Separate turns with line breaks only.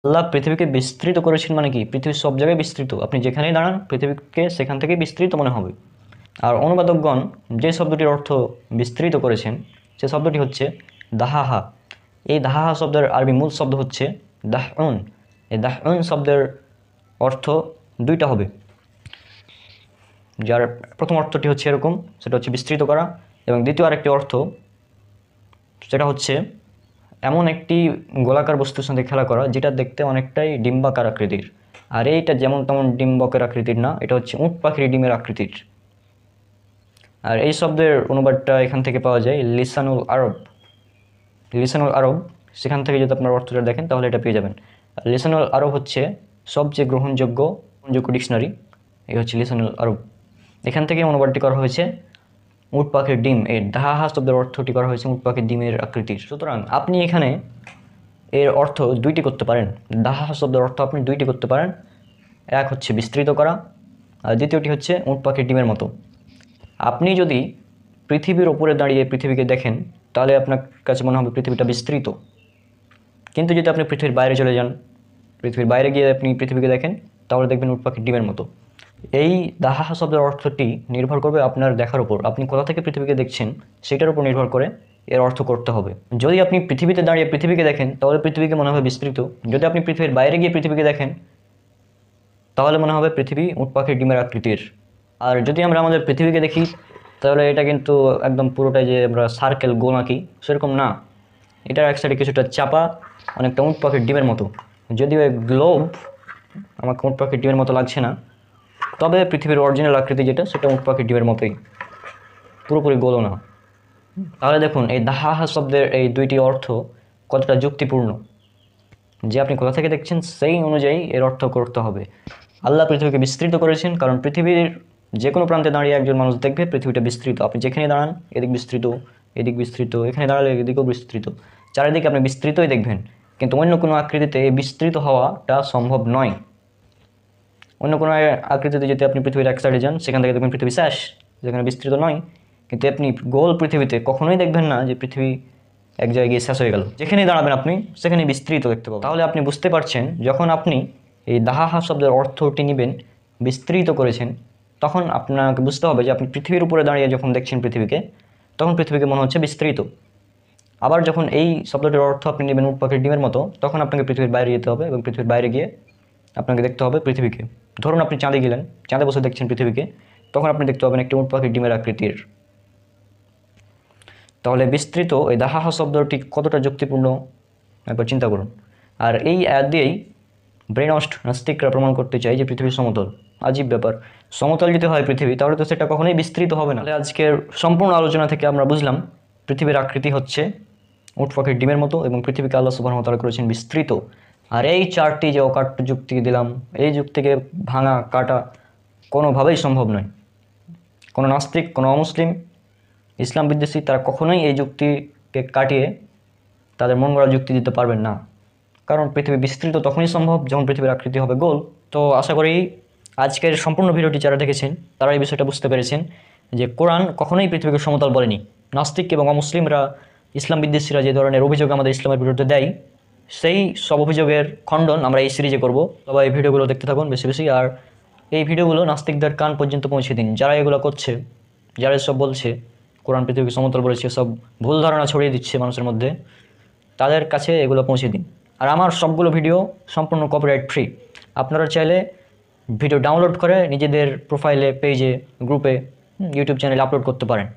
আল্লাহ পৃথিবীকে বিস্তৃত করেছেন মানে কি? পৃথিবীর সব জায়গায় বিস্তৃত, আপনি যেখানেই দাঁড়ান পৃথিবীকে সেখান থেকে বিস্তৃত মনে হবে। আর অনুবাদকগণ যে শব্দটির অর্থ বিস্তৃত করেছেন সে শব্দটি হচ্ছে দাহাহা। এই দাহাহা শব্দের আরবি মূল শব্দ হচ্ছে দাহউন। এই দাহউন শব্দের অর্থ দুইটা হবে, যার প্রথম অর্থটি হচ্ছে এরকম, সেটা হচ্ছে বিস্তৃত করা, এবং দ্বিতীয় আরেকটি অর্থ সেটা হচ্ছে এমন একটি গোলাকার বস্তুর সাথে খেলা করা যেটা দেখতে অনেকটাই ডিম্বাকার আকৃতির। আর এইটা যেমন তেমন ডিম্বকের আকৃতির না, এটা হচ্ছে উট পাখির ডিমের আকৃতির। আর এই শব্দের অনুবাদটা এখান থেকে পাওয়া যায় লিসানুল আরব। লিসানুল আরব, সেখান থেকে যদি আপনার অর্থটা দেখেন তাহলে এটা পেয়ে যাবেন। লিসানুল আরব হচ্ছে সবচেয়ে গ্রহণযোগ্য ডিকশনারি, এই হচ্ছে লিসানুল আরব। এখান থেকে অনুবাদটি করা হয়েছে উট পাখির ডিম। এই দাহাহা শব্দের অর্থটি করা হয়েছে উট পাখির ডিমের আকৃতির। সুতরাং আপনি এখানে এর অর্থ দুইটি করতে পারেন। দাহাহা শব্দের অর্থ আপনি দুইটি করতে পারেন, এক হচ্ছে বিস্তৃত করা, আর দ্বিতীয়টি হচ্ছে উট পাখির ডিমের মতো। আপনি যদি পৃথিবীর ওপরে দাঁড়িয়ে পৃথিবীকে দেখেন তাহলে আপনার কাছে মনে হবে পৃথিবীটা বিস্তৃত, কিন্তু যদি আপনি পৃথিবীর বাইরে চলে যান, পৃথিবীর বাইরে গিয়ে আপনি পৃথিবীকে দেখেন তাহলে দেখবেন উট পাখির ডিমের মতো। এই দাহাহা শব্দের অর্থটি নির্ভর করবে আপনার দেখার উপর, আপনি কোথা থেকে পৃথিবীকে দেখছেন সেটার উপর নির্ভর করে এর অর্থ করতে হবে। যদি আপনি পৃথিবীতে দাঁড়িয়ে পৃথিবীকে দেখেন তাহলে পৃথিবীকে মনে হবে বিস্তৃত, যদি আপনি পৃথিবীর বাইরে গিয়ে পৃথিবীকে দেখেন তাহলে মনে হবে পৃথিবী উট পাখির ডিমের আকৃতির। আর যদি আমরা আমাদের পৃথিবীকে দেখি তাহলে এটা কিন্তু একদম পুরোটাই যে আমরা সার্কেল গোল আঁকি সেরকম না, এটার এক সাইডে কিছুটা চাপা, অনেকটা উট পাখির ডিমের মতো। যদিও এই গ্লোব আমাকে উট পাখির ডিমের মতো লাগছে না, তবে পৃথিবীর অরিজিনাল আকৃতি যেটা সেটা উট পাখির ডিমের মতোই, পুরোপুরি গোলও না। তাহলে দেখুন এই দাহাহা শব্দের এই দুইটি অর্থ কতটা যুক্তিপূর্ণ, যে আপনি কোথা থেকে দেখছেন সেই অনুযায়ী এর অর্থ করতে হবে। আল্লাহ পৃথিবীকে বিস্তৃত করেছেন কারণ পৃথিবীর যে কোনো প্রান্তে দাঁড়িয়ে একজন মানুষ দেখবে পৃথিবীটা বিস্তৃত। আপনি যেখানে দাঁড়ান এদিক বিস্তৃত, এদিক বিস্তৃত, এখানে দাঁড়ালে এদিকেও বিস্তৃত, চারিদিকে আপনি বিস্তৃতই দেখবেন। কিন্তু অন্য কোনো আকৃতিতে এই বিস্তৃত হওয়াটা সম্ভব নয়। অন্য কোনো আকৃতিতে যদি আপনি পৃথিবীর এক সাইডে যান সেখান থেকে দেখবেন পৃথিবী শেষ, যেখানে বিস্তৃত নয়। কিন্তু আপনি গোল পৃথিবীতে কখনোই দেখবেন না যে পৃথিবী এক জায়গায় গিয়ে শেষ হয়ে গেল, যেখানেই দাঁড়াবেন আপনি সেখানে বিস্তৃত দেখতে পাবেন। তাহলে আপনি বুঝতে পারছেন যখন আপনি এই দাহাহা শব্দের অর্থটি নেবেন বিস্তৃত করেছেন, তখন আপনাকে বুঝতে হবে যে আপনি পৃথিবীর উপরে দাঁড়িয়ে যখন দেখছেন পৃথিবীকে তখন পৃথিবীকে মনে হচ্ছে বিস্তৃত। আবার যখন এই শব্দটির অর্থ আপনি নেবেন উট পাখির ডিমের মতো, তখন আপনাকে পৃথিবীর বাইরে যেতে হবে এবং পৃথিবীর বাইরে গিয়ে আপনাকে দেখতে হবে পৃথিবীকে। ধরুন আপনি চাঁদে গেলেন, চাঁদে বসে দেখছেন পৃথিবীকে, তখন আপনি দেখতে পাবেন একটি উট পাখির ডিমের আকৃতির। তাহলে বিস্তৃত এই দাহাহা শব্দটি কতটা যুক্তিপূর্ণ একবার চিন্তা করুন। আর এই অ্যাড দিয়েই ব্রেন ওয়াশড নাস্তিকরা প্রমাণ করতে চাই যে পৃথিবী সমতল। আজীব ব্যাপার, সমতল যদি হয় পৃথিবী তাহলে তো সেটা কখনোই বিস্তৃত হবে না। তাহলে আজকের সম্পূর্ণ আলোচনা থেকে আমরা বুঝলাম পৃথিবীর আকৃতি হচ্ছে উট পাখির ডিমের মতো এবং পৃথিবীকে আল্লাহ সুবহানাহু ওয়া তাআলা করেছেন বিস্তৃত। আর এই চারটি যে অকাট্য যুক্তি দিলাম, এই যুক্তিকে ভাঙা কাটা কোনোভাবেই সম্ভব নয়। কোনো নাস্তিক, কোনো অমুসলিম, ইসলাম বিদ্বেষী তারা কখনোই এই যুক্তিকে কাটিয়ে তাদের মন গড়া যুক্তি দিতে পারবেন না, কারণ পৃথিবী বিস্তৃত তখনই সম্ভব যখন পৃথিবীর আকৃতি হবে গোল। তো আশা করি আজকের সম্পূর্ণ ভিডিওটি যারা দেখেছেন তারা এই বিষয়টা বুঝতে পেরেছেন যে কোরআন কখনোই পৃথিবীকে সমতল বলেনি। নাস্তিক এবং অমুসলিমরা, ইসলাম বিদ্বেষীরা যে ধরনের অভিযোগ আমাদের ইসলামের বিরুদ্ধে দেয় সেই সব অভিযোগের খণ্ডন আমরা এই সিরিজে করব। সবাই এই ভিডিওগুলো দেখতে থাকুন বেশি বেশি, আর এই ভিডিওগুলো নাস্তিকদের কান পর্যন্ত পৌঁছে দিন। যারা এগুলো করছে, যারা এসব বলছে কোরআন পৃথিবীকে সমতল বলেছে, সব ভুল ধারণা ছড়িয়ে দিচ্ছে মানুষের মধ্যে, তাদের কাছে এগুলো পৌঁছে দিন। আর আমার সবগুলো ভিডিও সম্পূর্ণ কপিরাইট ফ্রি। আপনারা চাইলে ভিডিও ডাউনলোড করে নিজেদের প্রোফাইলে, পেজে, গ্রুপে, ইউটিউব চ্যানেলে আপলোড করতে পারেন।